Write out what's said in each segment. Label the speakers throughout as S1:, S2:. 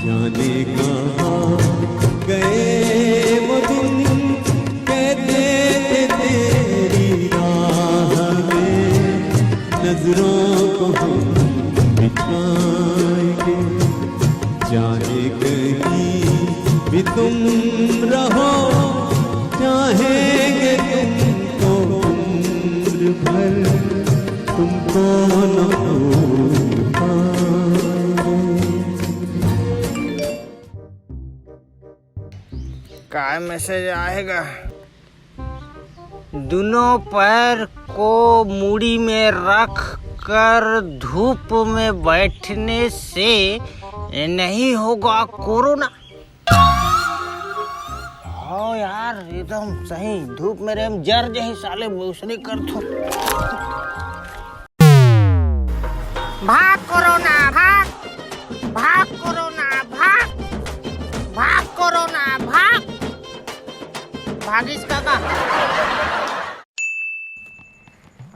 S1: जाने कहाँ गए वो दिन कहते थे तेरी राह में नजरों को हम बिछाएंगे। जाने कहीं भी तुम रहो चाहेंगे तुमको उम्र भर तुमको न भूल पाएंगे।
S2: काय मैसेज आएगा? दोनों पैर को मूड़ी में रख कर धूप में बैठने से नहीं होगा कोरोना। हाँ यार एकदम सही, धूप में रेम जर जही साले बेउसनी कर थो। भाग कोरोना भाग, भाग कोरोना भाग, भाग कोरोना भाग, भागिस काका।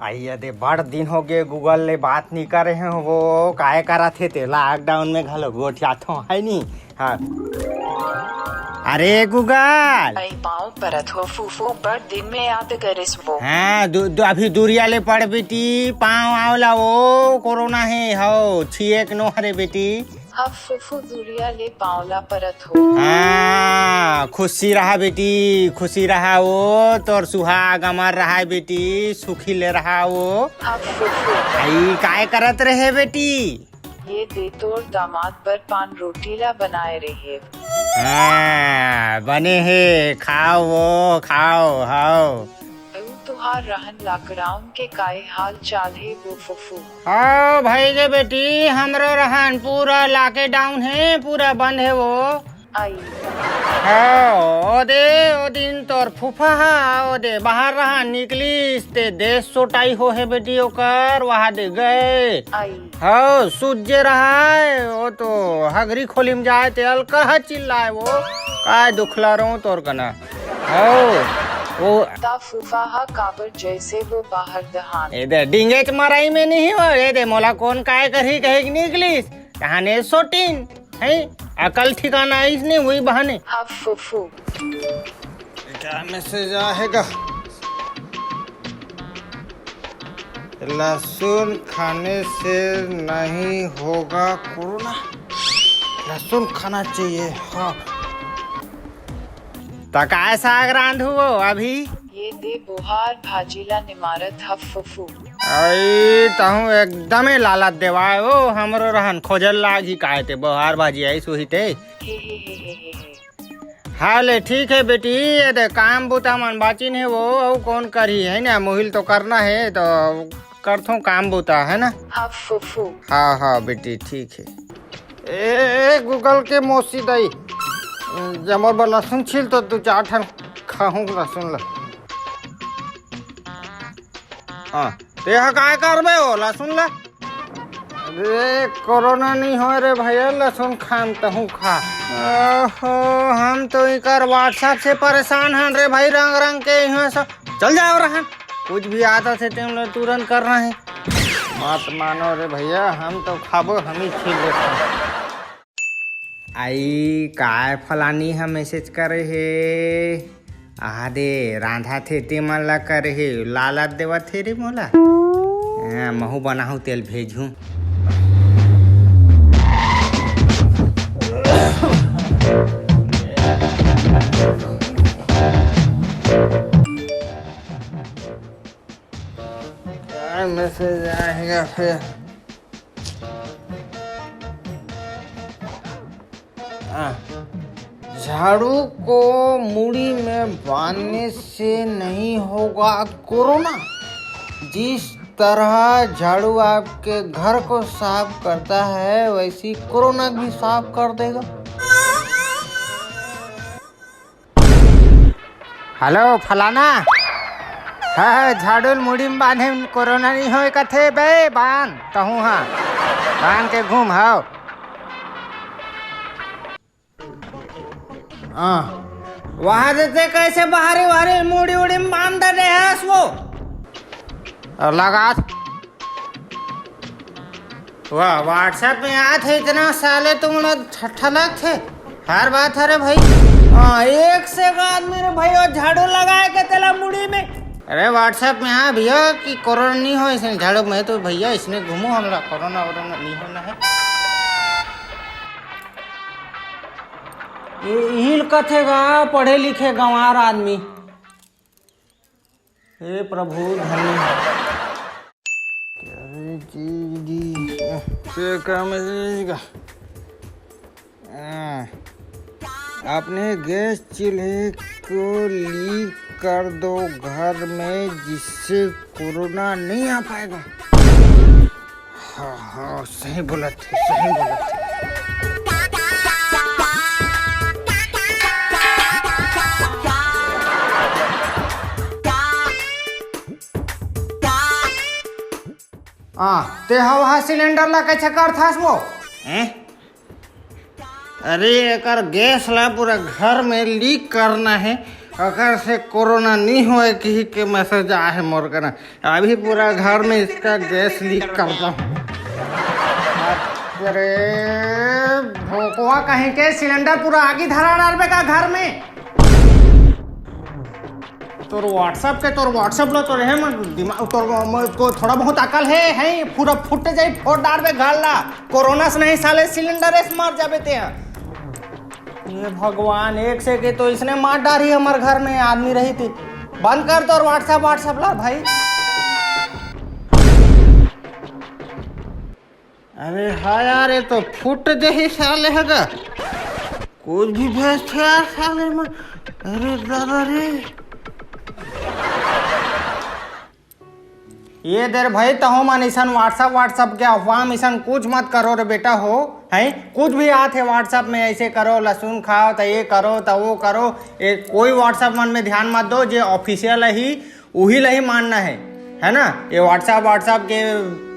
S2: आइए दे बड़ दिन हो गए गूगल ले बात नहीं कर रहे हैं, वो काय करा थे लॉकडाउन में घलो गोठिया थो है नहीं। हाँ अरे गूगल
S3: पाँव परत हो फूफू बड़ दिन में याद करिस वो।
S2: हाँ अभी दूरिया ले पड़ बेटी, पाँव आवला वो कोरोना है हो छिएक नो हरे बेटी।
S3: हाँ फूफू दूरिया ले पावला परत हो।
S2: हाँ खुशी रहा बेटी, खुशी रहा वो तोर सुहाग अमर रहा बेटी, सुखी ले रहा वो।
S3: हाँ फूफू
S2: आई काय करत रहे बेटी?
S3: ये दे तोर दामाद पर पान रोटीला बनाए रहे।
S2: हाँ बने है, खाओ वो खाओ हाओ।
S3: तुहार रहन लॉकडाउन के काय हाल चाल है वो फूफू?
S2: हाँ भाई जे बेटी हमरो रहन पूरा लॉकडाउन है, पूरा बंद है वो।
S3: आई
S2: हाँ ओ दिन तोर फूफा हा ओदे बाहर रहा निकली ते देश सोटाई हो है बेटी ओकर, वहाँ दे गए।
S3: आई
S2: हाँ सूझे रहा है वो तो हगरी खोली में जाए ते अलका चिल्लाए वो काय दुखला रहो तोर कना। हाँ वो
S3: ता फूफा हा काबर जैसे वो बाहर दहान।
S2: ए दे डिंगे च मराई में नहीं हो ए दे मोला कौन काय करही कहे कि निकलिस कहाने सोटिन है अकल ठिकाना इसने वही बहाने।
S3: हाँ फूफू
S2: क्या मैसेज आएगा? लहसुन खाने से नहीं होगा कोरोना, लहसुन खाना चाहिए। हाँ तकाय साग रांधू अभी
S3: ये दे बुहार भाजीला निमारत हा फूफू।
S2: आई तहु एकदम लालत देवाय ओ हमरो रहन खोजल लागी काहे ते बहार भाजी आई सुही ते।
S3: हे।
S2: हाले ठीक है बेटी, ये दे काम बुता मन बाचिन है वो औ कौन करी है ना, मोहिल तो करना है तो करथो काम बुता है ना।
S3: हाँ फूफू
S2: हाँ हाँ बेटी ठीक है। ए गूगल के मौसी दई जमोर बर लहसुन छील तो दो चार ठन खाहूँ लहसुन ला। हाँ ते काय करबे हो लहसुन ला? अरे कोरोना नहीं हो रे भैया, लहसुन खाम तहु खा। ओहो हम तो इकर व्हाट्सएप से परेशान हैं रे भाई, रंग रंग के यहाँ सब चल जाओ रहन, कुछ भी आता थे तुम लोग तुरंत करना है। मत मानो रे भैया हम तो खाबो, हम ही छील लेते। आई काय फलानी हम मैसेज करे हे आदे रांधा थे ते मन ला करे हे लालत देवा थे रे मोला। महू बनाहू तेल भेजूं। क्या मैसेज आएगा फिर? झाड़ू को मुड़ी में बांधने से नहीं होगा कोरोना। जिस तरह झाड़ू आपके घर को साफ करता है वैसी कोरोना भी साफ कर देगा। हेलो फलाना, हाँ झाड़ू मुड़ी में बांधे कोरोना नहीं होए कथे बे, बांध कहूँ हाँ बांध के घूम हाओ। वहां से कैसे बाहरी बाहरी मुड़ी उड़ी में बांध दे है वो लगा वाह व्हाट्सएप में आए थे इतना साले तुम लोग ठठलक थे हर बात है रे भाई। हाँ एक से बाद मेरे भाई और झाड़ू लगाए के तेला मुड़ी में। अरे व्हाट्सएप में हाँ भैया कि कोरोना नहीं हो इसने झाड़ू में तो भैया इसमें घूमो हमला कोरोना वोरोना नहीं होना है। हिल कथेगा पढ़े लिखे गंवार आदमी। हे प्रभु धन्य अपने गैस चूल्हे को लीक कर दो घर में जिससे कोरोना नहीं आ पाएगा। हाँ हाँ सही बोला थे सही बोला थे। हाँ ते हवा सिलेंडर ला कैसे कर था वो अरे एकर गैस ला पूरा घर में लीक करना है अगर से कोरोना नहीं होए किसी के मैसेज आया है मोर करना अभी पूरा घर में इसका गैस लीक करता हूँ। अरे भोकवा कहीं के सिलेंडर पूरा आगे धरा डालबे का घर में। तोर व्हाट्सएप लो तोर है दिमाग तोर को थोड़ा बहुत अकल है पूरा फुट जाए फोड़ डालबे घर ला कोरोना से नहीं साले सिलेंडर से मर जाबे ते। ये भगवान एक से के तो इसने मार डाली हमारे घर में आदमी रही थी। बंद कर दो व्हाट्सएप ला भाई। अरे हाँ यार ये तो फुट जही साले हैगा कुछ भी भेजते यार साले में। अरे दादा रे ये देर भाई तहो मन ऐसा व्हाट्सएप के अफवाह मिशन कुछ मत करो रे बेटा हो है कुछ भी आते व्हाट्सएप में ऐसे करो लहसुन खाओ तो ये करो तो वो करो कोई व्हाट्सएप मन में ध्यान मत दो जो ऑफिशियल ही वही ही मानना है ना। ये व्हाट्सएप के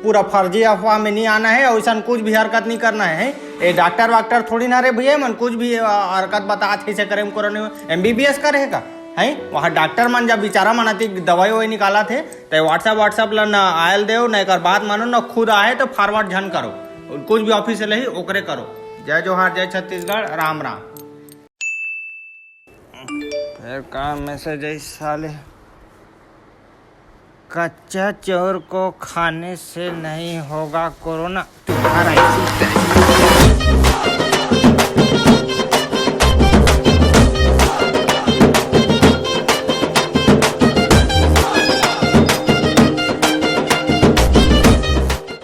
S2: पूरा फर्जी अफवाह में नहीं आना है और ऐसा कुछ भी हरकत नहीं करना है। ये डॉक्टर वाक्टर थोड़ी ना रे भैया मन कुछ भी हरकत बताते से करे कोरोना MBBS करेगा है वहाँ डॉक्टर मन जब बेचारा मनाती दवाई वही निकाला थे तो व्हाट्सएप ला ना आयल दे न एक बात मानो ना खुद आए तो फॉरवर्ड झन करो कुछ भी ऑफिशियल ही ओकरे करो। जय जोहार जय छत्तीसगढ़ राम राम। फिर काम मैसेज है साले कच्चा चोर को खाने से नहीं होगा कोरोना तुम्हारा